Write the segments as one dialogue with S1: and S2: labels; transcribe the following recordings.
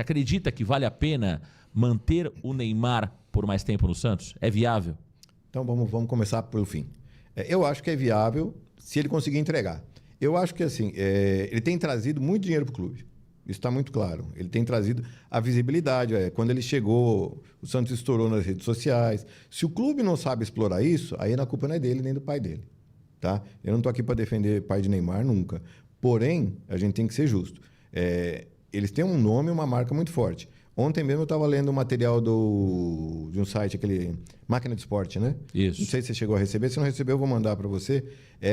S1: acredita que vale a pena manter o Neymar por mais tempo no Santos? É viável?
S2: Então vamos começar pelo fim. Eu acho que é viável se ele conseguir entregar. Eu acho que assim, ele tem trazido muito dinheiro para o clube. Isso está muito claro. Ele tem trazido a visibilidade. Quando ele chegou, o Santos estourou nas redes sociais. Se o clube não sabe explorar isso, aí a culpa não é dele nem do pai dele. Tá? Eu não estou aqui para defender pai de Neymar nunca. Porém, a gente tem que ser justo. Eles têm um nome e uma marca muito forte. Ontem mesmo eu estava lendo um material de um site, aquele Máquina de Esporte, né?
S1: Isso.
S2: Não sei se você chegou a receber. Se não recebeu, eu vou mandar para você.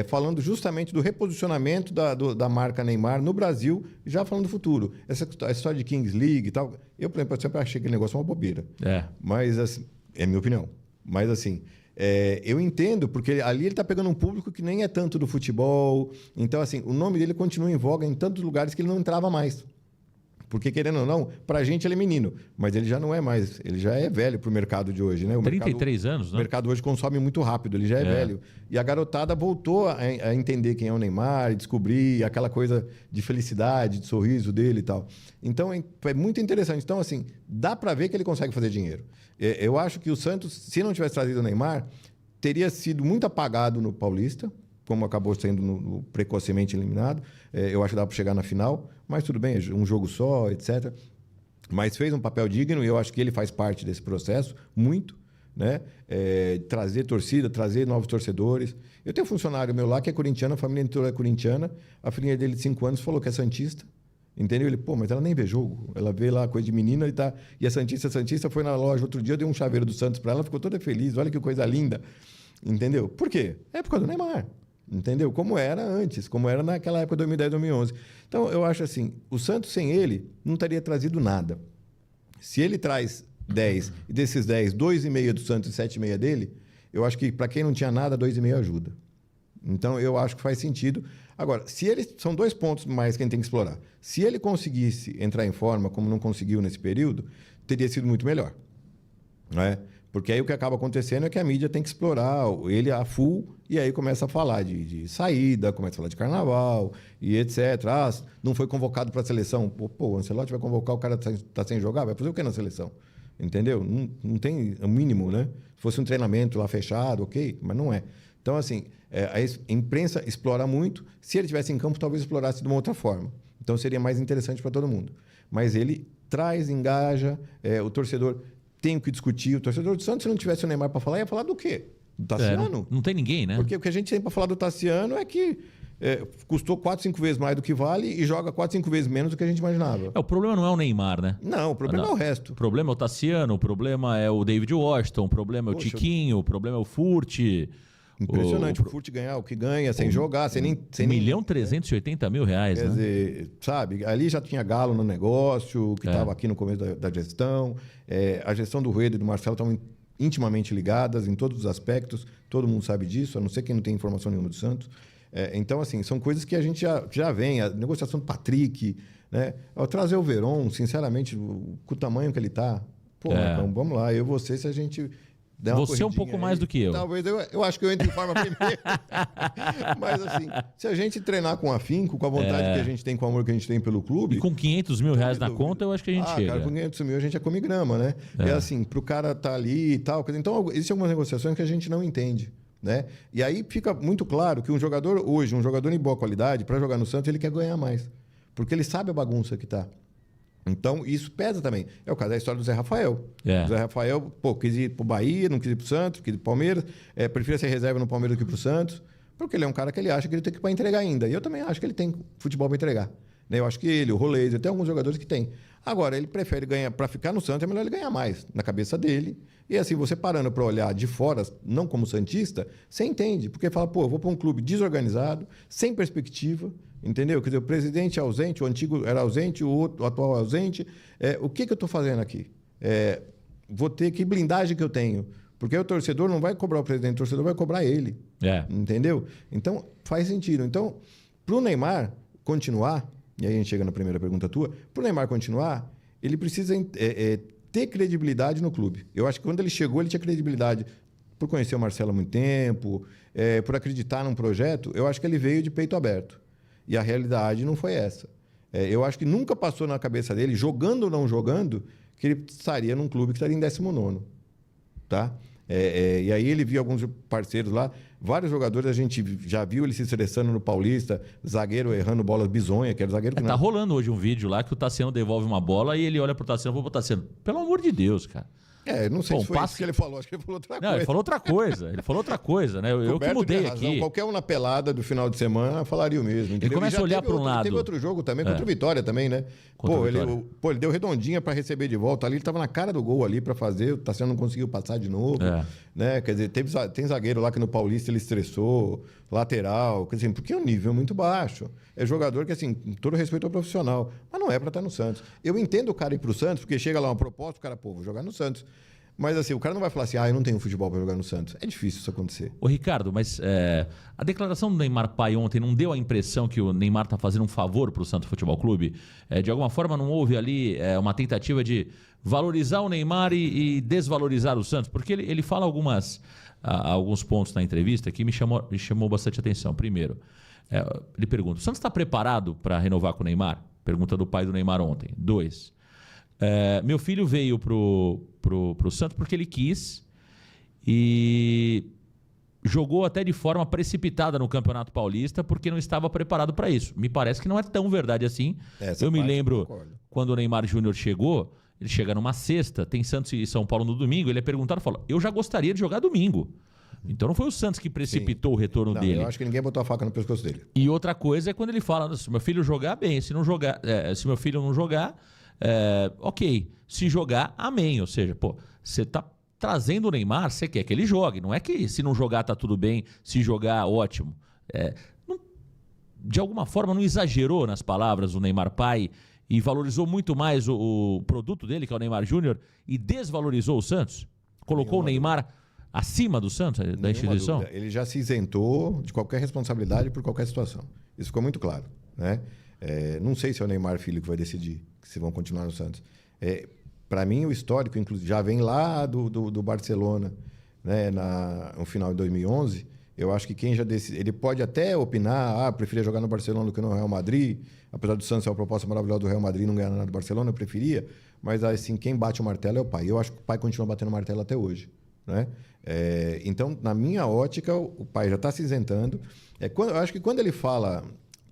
S2: Falando justamente do reposicionamento da marca Neymar no Brasil, já falando do futuro. A história de Kings League e tal. Eu, por exemplo, sempre achei aquele negócio uma bobeira. Mas, assim, é minha opinião. Mas, assim, eu entendo, porque ali ele está pegando um público que nem é tanto do futebol. Então, assim, o nome dele continua em voga em tantos lugares que ele não entrava mais. Porque, querendo ou não, pra gente ele é menino, mas ele já não é mais. Ele já é velho pro mercado de hoje, né?
S1: 33 anos, né?
S2: O mercado hoje consome muito rápido, ele já é velho. E a garotada voltou a entender quem é o Neymar, e descobrir aquela coisa de felicidade, de sorriso dele e tal. Então, é muito interessante. Então, assim, dá pra ver que ele consegue fazer dinheiro. Eu acho que o Santos, se não tivesse trazido o Neymar, teria sido muito apagado no Paulista, como acabou sendo precocemente eliminado. Eu acho que dá para chegar na final, mas tudo bem, um jogo só, etc. Mas fez um papel digno e eu acho que ele faz parte desse processo, muito, né? Trazer torcida, trazer novos torcedores. Eu tenho um funcionário meu lá que é corintiano, a família inteira é corintiana, a filhinha dele de 5 anos falou que é santista, entendeu? Ele, mas ela nem vê jogo, ela vê lá coisa de menina e a Santista foi na loja outro dia, eu dei um chaveiro do Santos para ela, ficou toda feliz, olha que coisa linda, entendeu? Por quê? É por causa do Neymar. Entendeu? Como era antes, como era naquela época, 2010, 2011. Então, eu acho assim, o Santos sem ele não teria trazido nada. Se ele traz 10, e desses 10, 2,5 do Santos e 7,5 dele, eu acho que para quem não tinha nada, 2,5 ajuda. Então, eu acho que faz sentido. Agora, são 2 pontos mais que a gente tem que explorar. Se ele conseguisse entrar em forma, como não conseguiu nesse período, teria sido muito melhor. Não é? Porque aí o que acaba acontecendo é que a mídia tem que explorar ele a full e aí começa a falar de saída, começa a falar de carnaval e etc. Não foi convocado para a seleção. Pô, o Ancelotti vai convocar, o cara está sem jogar, vai fazer o que na seleção? Entendeu? Não tem o mínimo, né? Se fosse um treinamento lá fechado, ok, mas não é. Então, assim, a imprensa explora muito. Se ele estivesse em campo, talvez explorasse de uma outra forma. Então, seria mais interessante para todo mundo. Mas ele traz, engaja, o torcedor... Tem o que discutir. O torcedor do Santos, se não tivesse o Neymar para falar, ia falar do quê? Do Tassiano?
S1: Não tem ninguém, né?
S2: Porque o que a gente tem para falar do Tassiano é que custou 4, 5 vezes mais do que vale e joga 4, 5 vezes menos do que a gente imaginava.
S1: O problema não é o Neymar, né?
S2: Não, o problema é o resto.
S1: O problema é o Tassiano, o problema é o David Washington, o problema é o Tiquinho, o problema é o Furt.
S2: Impressionante. O Furt ganhar o que ganha, sem jogar, sem nem...
S1: R$1.380.000, né?
S2: Quer dizer, sabe, ali já tinha Galo no negócio, que estava aqui no começo da gestão. A gestão do Rueda e do Marcelo estavam intimamente ligadas em todos os aspectos. Todo mundo sabe disso, a não ser quem não tem informação nenhuma do Santos. Então, assim, são coisas que a gente já vem. A negociação do Patrick, né? Ao trazer o Veron, sinceramente, com o tamanho que ele está... Pô, Marcão, vamos lá, eu e você, se a gente...
S1: Você é um pouco mais do que eu.
S2: Talvez eu acho que eu entre em forma primeiro. Mas assim, se a gente treinar com afinco, com a vontade que a gente tem, com o amor que a gente tem pelo clube...
S1: E com R$500.000 na conta, eu acho que a gente chega.
S2: Cara, com 500 mil a gente é come grama, né? É assim, pro cara estar ali e tal. Então, existem algumas negociações que a gente não entende, né? E aí fica muito claro que um jogador hoje, um jogador em boa qualidade, para jogar no Santos, ele quer ganhar mais. Porque ele sabe a bagunça que tá. Então, isso pesa também. É o caso da história do Zé Rafael. O Zé Rafael, quis ir pro Bahia, não quis ir pro Santos, quis ir pro Palmeiras. Prefere ser reserva no Palmeiras do que pro Santos. Porque ele é um cara que ele acha que ele tem que para entregar ainda. E eu também acho que ele tem futebol para entregar. Eu acho que ele, o Rolês, tem alguns jogadores que tem. Agora, ele prefere ganhar, para ficar no Santos, é melhor ele ganhar mais, na cabeça dele. E assim, você parando para olhar de fora, não como santista, você entende. Porque fala, eu vou para um clube desorganizado, sem perspectiva, entendeu? Quer dizer, o presidente é ausente, o antigo era ausente, o atual é ausente. O que eu estou fazendo aqui? Vou ter que blindagem que eu tenho? Porque o torcedor não vai cobrar o presidente, o torcedor vai cobrar ele. Entendeu? Então, faz sentido. Então, para o Neymar continuar, e aí a gente chega na primeira pergunta tua, para o Neymar continuar, ele precisa ter credibilidade no clube. Eu acho que quando ele chegou, ele tinha credibilidade por conhecer o Marcelo há muito tempo, por acreditar num projeto. Eu acho que ele veio de peito aberto. E a realidade não foi essa. Eu acho que nunca passou na cabeça dele, jogando ou não jogando, que ele estaria num clube que estaria em 19º. Tá? E aí ele viu alguns parceiros lá, vários jogadores a gente já viu ele se estressando no Paulista, zagueiro errando bolas bizonha, que era zagueiro que não...
S1: Tá rolando hoje um vídeo lá que o Tassiano devolve uma bola e ele olha pro Tassiano e fala, Tassiano, pelo amor de Deus, cara.
S2: Não sei se foi isso que ele falou, acho que ele falou outra coisa.
S1: Não, ele falou outra coisa, né? Eu que mudei aqui.
S2: Qualquer um na pelada do final de semana falaria o mesmo. Entendeu?
S1: Ele começa a olhar para um lado.
S2: Teve outro jogo também, contra o Vitória também, né? Ele deu redondinha para receber de volta ali, ele estava na cara do gol ali para fazer, o Tassiano não conseguiu passar de novo. Né? Quer dizer, tem zagueiro lá que no Paulista ele estressou, lateral, quer dizer, porque o nível é muito baixo. É jogador que, assim, com todo respeito ao profissional, mas não é para estar no Santos. Eu entendo o cara ir pro Santos, porque chega lá uma proposta, o cara, vou jogar no Santos. Mas assim, o cara não vai falar assim, eu não tenho futebol para jogar no Santos. É difícil isso acontecer.
S1: Ô Ricardo, mas a declaração do Neymar pai ontem não deu a impressão que o Neymar está fazendo um favor para o Santos Futebol Clube? De alguma forma não houve ali uma tentativa de valorizar o Neymar e desvalorizar o Santos? Porque ele fala alguns pontos na entrevista que me chamou bastante atenção. Primeiro, ele pergunta, o Santos está preparado para renovar com o Neymar? Pergunta do pai do Neymar ontem. 2, meu filho veio pro Santos porque ele quis e jogou até de forma precipitada no Campeonato Paulista porque não estava preparado para isso. Me parece que não é tão verdade assim. Eu me lembro quando o Neymar Júnior chegou, ele chega numa sexta, tem Santos e São Paulo no domingo, ele é perguntado e fala, eu já gostaria de jogar domingo. Então não foi o Santos que precipitou o retorno dele.
S2: Eu acho que ninguém botou a faca no pescoço dele.
S1: E outra coisa é quando ele fala, se meu filho jogar, bem, se meu filho não jogar, ok. Se jogar, amém. Ou seja, você tá trazendo o Neymar, você quer que ele jogue. Não é que se não jogar tá tudo bem, se jogar, ótimo. De alguma forma não exagerou nas palavras o Neymar pai e valorizou muito mais o produto dele, que é o Neymar Júnior, e desvalorizou o Santos? Colocou o Neymar acima do Santos, da instituição?
S2: Dúvida. Ele já se isentou de qualquer responsabilidade por qualquer situação. Isso ficou muito claro, né? Não sei se é o Neymar filho que vai decidir se vão continuar no Santos. Para mim, o histórico, inclusive, já vem lá do Barcelona, né? No final de 2011. Eu acho que quem já decide... Ele pode até opinar, preferia jogar no Barcelona do que no Real Madrid. Apesar do Santos ser uma proposta maravilhosa do Real Madrid, não ganhar nada do Barcelona, eu preferia. Mas, assim, quem bate o martelo é o pai. Eu acho que o pai continua batendo o martelo até hoje, né? Então, na minha ótica, o pai já está se isentando. Eu acho que quando ele fala,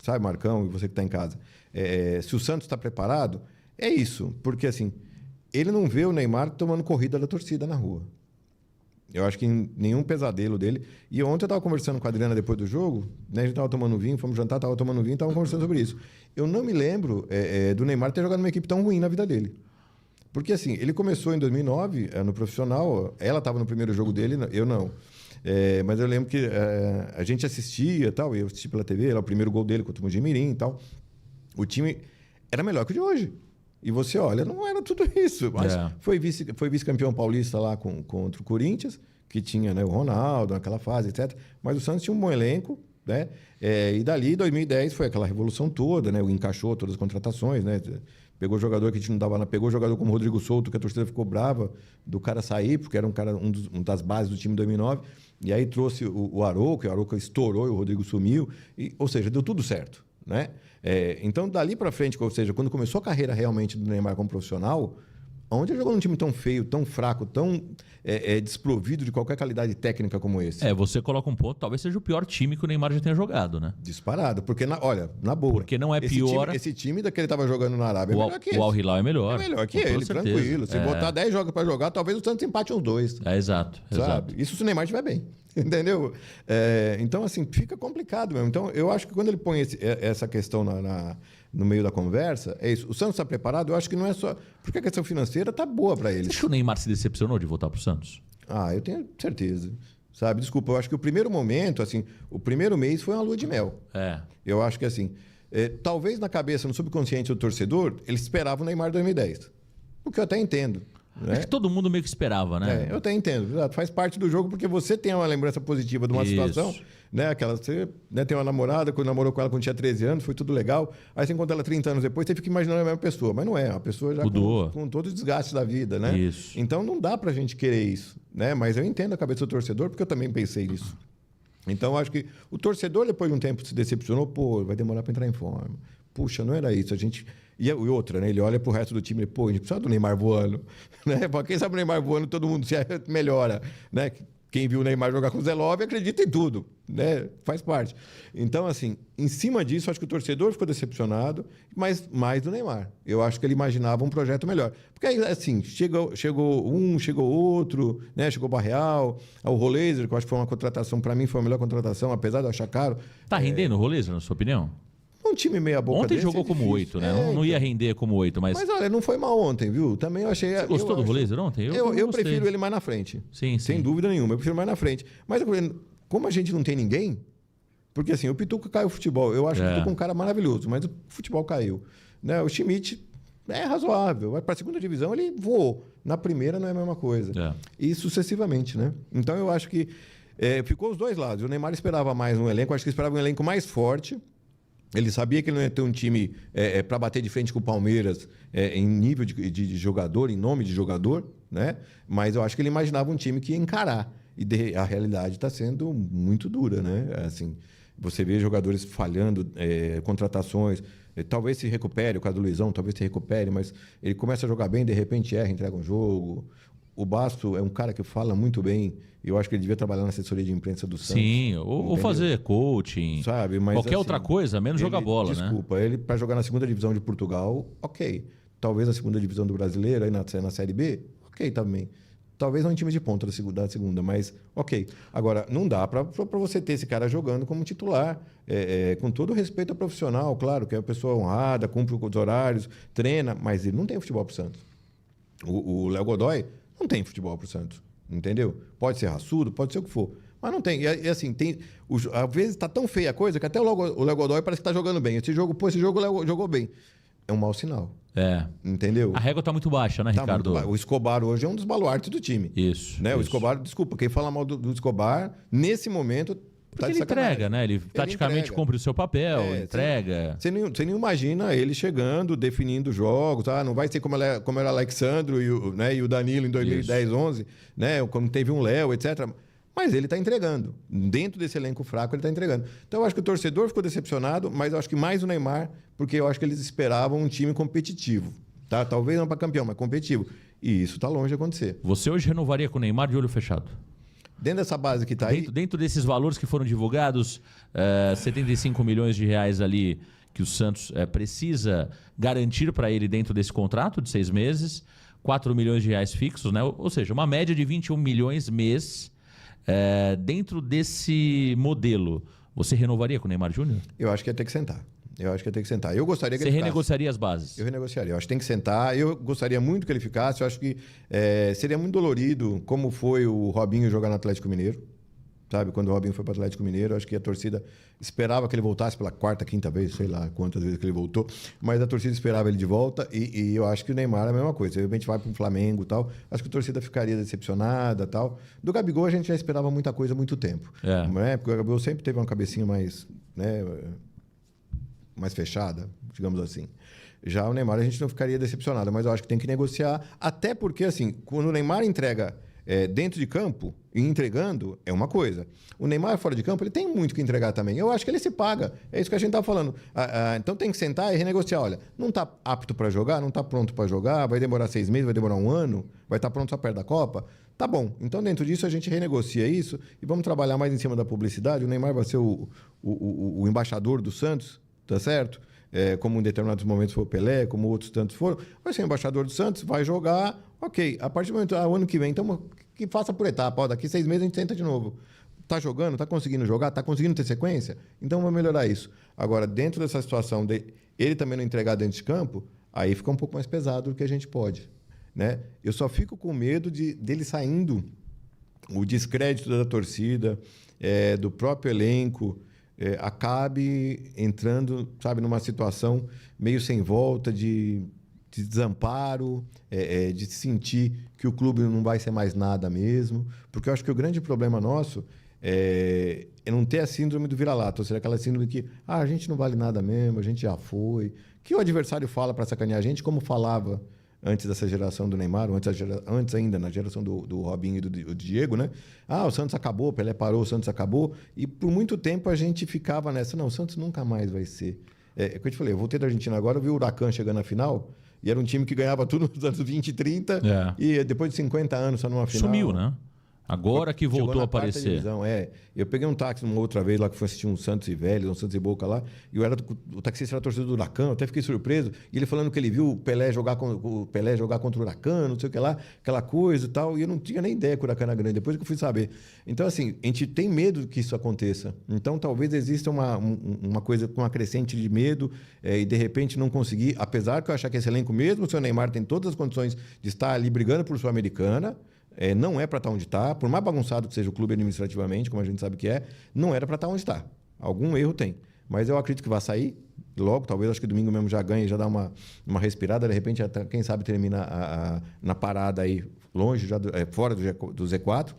S2: sabe, Marcão, e você que está em casa, se o Santos está preparado, é isso. Porque, assim, ele não vê o Neymar tomando corrida da torcida na rua. Eu acho que nenhum pesadelo dele. E ontem eu estava conversando com a Adriana depois do jogo, né? A gente estava tomando vinho, fomos jantar, estava tomando vinho e estávamos conversando sobre isso. Eu não me lembro do Neymar ter jogado numa equipe tão ruim na vida dele. Porque, assim, ele começou em 2009 no profissional, ela estava no primeiro jogo dele, eu não. Mas eu lembro que a gente assistia, tal, eu assisti pela TV, era o primeiro gol dele contra o Mojimirim e tal. O time era melhor que o de hoje. E você olha, não era tudo isso. Mas foi vice-campeão paulista lá contra o Corinthians, que tinha, né, o Ronaldo naquela fase, etc. Mas o Santos tinha um bom elenco, né? E dali, 2010, foi aquela revolução toda, né? Encaixou todas as contratações, né? Pegou jogador que a gente não dava, pegou jogador como o Rodrigo Souto, que a torcida ficou brava do cara sair, porque era um das bases do time de 2009. E aí trouxe o Arouca, e o Arouca estourou e o Rodrigo sumiu. Ou seja, deu tudo certo, né? Então, dali para frente, ou seja, quando começou a carreira realmente do Neymar como profissional, onde ele jogou num time tão feio, tão fraco, tão desprovido de qualquer qualidade técnica como esse?
S1: Você coloca um ponto, talvez seja o pior time que o Neymar já tenha jogado, né?
S2: Disparado, porque, olha, na boa.
S1: Porque não é pior...
S2: Esse time que ele estava jogando na Arábia é melhor que esse.
S1: O Al Hilal é melhor.
S2: É melhor que ele, tranquilo. Se botar 10 jogos para jogar, talvez o Santos empate uns 2.
S1: Exato.
S2: Isso se o Neymar estiver bem. Entendeu? Então, assim, fica complicado mesmo. Então, eu acho que quando ele põe essa questão no meio da conversa, é isso. O Santos está preparado? Eu acho que não é só... Porque a questão financeira está boa para eles.
S1: Você acha que o Neymar se decepcionou de voltar para o Santos?
S2: Eu tenho certeza. Sabe? Desculpa, eu acho que o primeiro momento, assim, o primeiro mês foi uma lua de mel. Eu acho que, assim, talvez na cabeça, no subconsciente do torcedor, ele esperava o Neymar 2010. O que eu até entendo.
S1: Acho que todo mundo meio que esperava, né?
S2: Eu até entendo. Faz parte do jogo porque você tem uma lembrança positiva de uma situação, né? Você tem uma namorada, quando namorou com ela quando tinha 13 anos, foi tudo legal. Aí você encontra ela 30 anos depois, você fica imaginando a mesma pessoa. Mas não é, a pessoa já com todo o desgaste da vida, né?
S1: Isso.
S2: Então não dá pra gente querer isso, né? Mas eu entendo a cabeça do torcedor porque eu também pensei nisso. Então eu acho que o torcedor, depois de um tempo, se decepcionou, vai demorar para entrar em forma. puxa, não era isso. A gente... E outra, né? Ele olha pro resto do time e, pô, a gente precisa do Neymar voando. Né? Porque quem sabe o Neymar voando, todo mundo se melhora. Né? Quem viu o Neymar jogar com o Zé Love acredita em tudo. Né? Faz parte. Então, assim, em cima disso, acho que o torcedor ficou decepcionado, mas mais do Neymar. Eu acho que ele imaginava um projeto melhor. Porque aí, assim, chegou um, chegou outro, né? Chegou o Barreal, o Roleiser, que eu acho que foi uma contratação, para mim foi a melhor contratação, apesar de eu achar caro.
S1: Tá rendendo o Roleiser, na sua opinião?
S2: Um time meia boca
S1: ontem
S2: desse
S1: jogou
S2: é
S1: como 8, né? Não ia render como 8, mas...
S2: Mas olha, não foi mal ontem, viu? Também eu achei...
S1: Você gostou do Roleiser ontem?
S2: Eu prefiro ele mais na frente.
S1: Sim.
S2: Sem dúvida nenhuma, eu prefiro mais na frente. Mas como a gente não tem ninguém... Porque assim, o Pituca caiu o futebol. Eu acho o Pituca um cara maravilhoso, mas o futebol caiu. Né? O Schmidt é razoável. Vai para a segunda divisão, ele voou. Na primeira não é a mesma coisa. E sucessivamente, né? Então eu acho que ficou os dois lados. O Neymar esperava mais um elenco, acho que esperava um elenco mais forte. Ele sabia que ele não ia ter um time para bater de frente com o Palmeiras em nível de jogador, em nome de jogador, né? Mas eu acho que ele imaginava um time que ia encarar. E a realidade está sendo muito dura, né? Assim, você vê jogadores falhando, contratações. Talvez se recupere, o caso do Luizão, talvez se recupere, mas ele começa a jogar bem, de repente erra, entrega um jogo. O Basto é um cara que fala muito bem. Eu acho que ele devia trabalhar na assessoria de imprensa do Santos.
S1: Sim, ou fazer coaching.
S2: Sabe? Mas,
S1: qualquer
S2: assim,
S1: outra coisa, menos jogar bola, né?
S2: Desculpa, ele para jogar na segunda divisão de Portugal, ok. Talvez na segunda divisão do Brasileiro, aí na Série B, ok também. Talvez não em time de ponta da segunda, mas ok. Agora, não dá para você ter esse cara jogando como titular, com todo o respeito ao profissional, claro, que é uma pessoa honrada, cumpre os horários, treina, mas ele não tem futebol para o Santos. O Léo Godoy não tem futebol para o Santos, entendeu? Pode ser raçudo, pode ser o que for, mas não tem. E assim, às vezes está tão feia a coisa que até o Léo Godoy parece que está jogando bem. Esse jogo o Léo jogou bem. É um mau sinal. Entendeu?
S1: A régua está muito baixa, né, Ricardo?
S2: O Escobar hoje é um dos baluartes do time.
S1: Isso.
S2: Né? O Escobar, desculpa, quem fala mal do Escobar, nesse momento...
S1: Porque ele entrega, né? Ele taticamente cumpre o seu papel, entrega.
S2: Você não imagina ele chegando, definindo jogos. Não vai ser como era o Alexandro e o Danilo em 2010, 11, né? Quando teve um Léo, etc. Mas ele está entregando. Dentro desse elenco fraco, ele está entregando. Então, eu acho que o torcedor ficou decepcionado, mas eu acho que mais o Neymar, porque eu acho que eles esperavam um time competitivo. Tá? Talvez não para campeão, mas competitivo. E isso está longe de acontecer.
S1: Você hoje renovaria com o Neymar de olho fechado?
S2: Dentro dessa base que está aí...
S1: Dentro desses valores que foram divulgados, 75 milhões de reais ali que o Santos precisa garantir para ele dentro desse contrato de 6 meses, 4 milhões de reais fixos, né? Ou seja, uma média de 21 milhões mês. Dentro desse modelo, você renovaria com o Neymar Júnior?
S2: Eu acho que ia ter que sentar. Eu gostaria que ele ficasse.
S1: Você renegociaria as bases?
S2: Eu renegociaria. Eu acho que tem que sentar. Eu gostaria muito que ele ficasse. Eu acho que seria muito dolorido, como foi o Robinho jogar no Atlético Mineiro. Sabe? Quando o Robinho foi para o Atlético Mineiro, eu acho que a torcida esperava que ele voltasse pela quarta, quinta vez, sei lá quantas vezes que ele voltou, mas a torcida esperava ele de volta e eu acho que o Neymar é a mesma coisa. De repente vai para o Flamengo e tal, acho que a torcida ficaria decepcionada e tal. Do Gabigol a gente já esperava muita coisa há muito tempo. Né? Porque o Gabigol sempre teve uma cabecinha mais, né, mais fechada, digamos assim. Já o Neymar a gente não ficaria decepcionado, mas eu acho que tem que negociar, até porque assim, quando o Neymar entrega dentro de campo e entregando, é uma coisa. O Neymar fora de campo, ele tem muito que entregar também. Eu acho que ele se paga. É isso que a gente está falando. Então tem que sentar e renegociar. Olha, não está apto para jogar, não está pronto para jogar, vai demorar 6 meses, vai demorar 1 ano, vai estar pronto só perto da Copa. Tá bom. Então dentro disso a gente renegocia isso e vamos trabalhar mais em cima da publicidade. O Neymar vai ser o embaixador do Santos, tá certo? Como em determinados momentos foi o Pelé, como outros tantos foram, vai ser embaixador do Santos, vai jogar, ok. A partir do momento, ano que vem, então que faça por etapa. Daqui 6 meses a gente tenta de novo. Tá jogando? Tá conseguindo jogar? Tá conseguindo ter sequência? Então vamos melhorar isso. Agora, dentro dessa situação de ele também não entregar dentro de campo, aí fica um pouco mais pesado do que a gente pode. Né? Eu só fico com medo dele saindo o descrédito da torcida, do próprio elenco, acabe entrando, sabe, numa situação meio sem volta de desamparo, de sentir que o clube não vai ser mais nada mesmo, porque eu acho que o grande problema nosso é não ter a síndrome do vira-lata, ou seja, aquela síndrome que a gente não vale nada mesmo, a gente já foi, que o adversário fala para sacanear a gente, como falava antes dessa geração do Neymar, ou antes ainda, na geração do Robinho e do Diego, né? O Santos acabou, Pelé parou, o Santos acabou. E por muito tempo a gente ficava nessa, não, o Santos nunca mais vai ser. É o que eu te falei, eu voltei da Argentina agora, eu vi o Huracan chegando na final, e era um time que ganhava tudo nos anos 20 e 30, e depois de 50 anos só numa final...
S1: Sumiu, né? Agora que voltou a aparecer.
S2: Divisão, Eu peguei um táxi uma outra vez lá que foi assistir um Santos e Vélez, um Santos e Boca lá, e o taxista era torcedor do Huracan, eu até fiquei surpreso, e ele falando que ele viu o Pelé jogar contra o Huracan, não sei o que lá, aquela coisa e tal, e eu não tinha nem ideia que o Huracan era grande, depois que eu fui saber. Então, assim, a gente tem medo que isso aconteça. Então, talvez exista uma coisa com uma crescente de medo, e de repente não conseguir, apesar que eu achar que esse elenco, mesmo o seu Neymar tem todas as condições de estar ali brigando por Sul-Americana, não é para estar onde está, por mais bagunçado que seja o clube administrativamente, como a gente sabe que não era para estar onde está. Algum erro tem. Mas eu acredito que vai sair logo, talvez, acho que domingo mesmo já ganhe, já dá uma respirada, de repente, até, quem sabe, termina na parada aí, longe, já fora do Z4.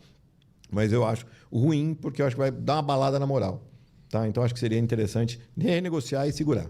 S2: Mas eu acho ruim, porque eu acho que vai dar uma balada na moral. Tá? Então, acho que seria interessante renegociar e segurar.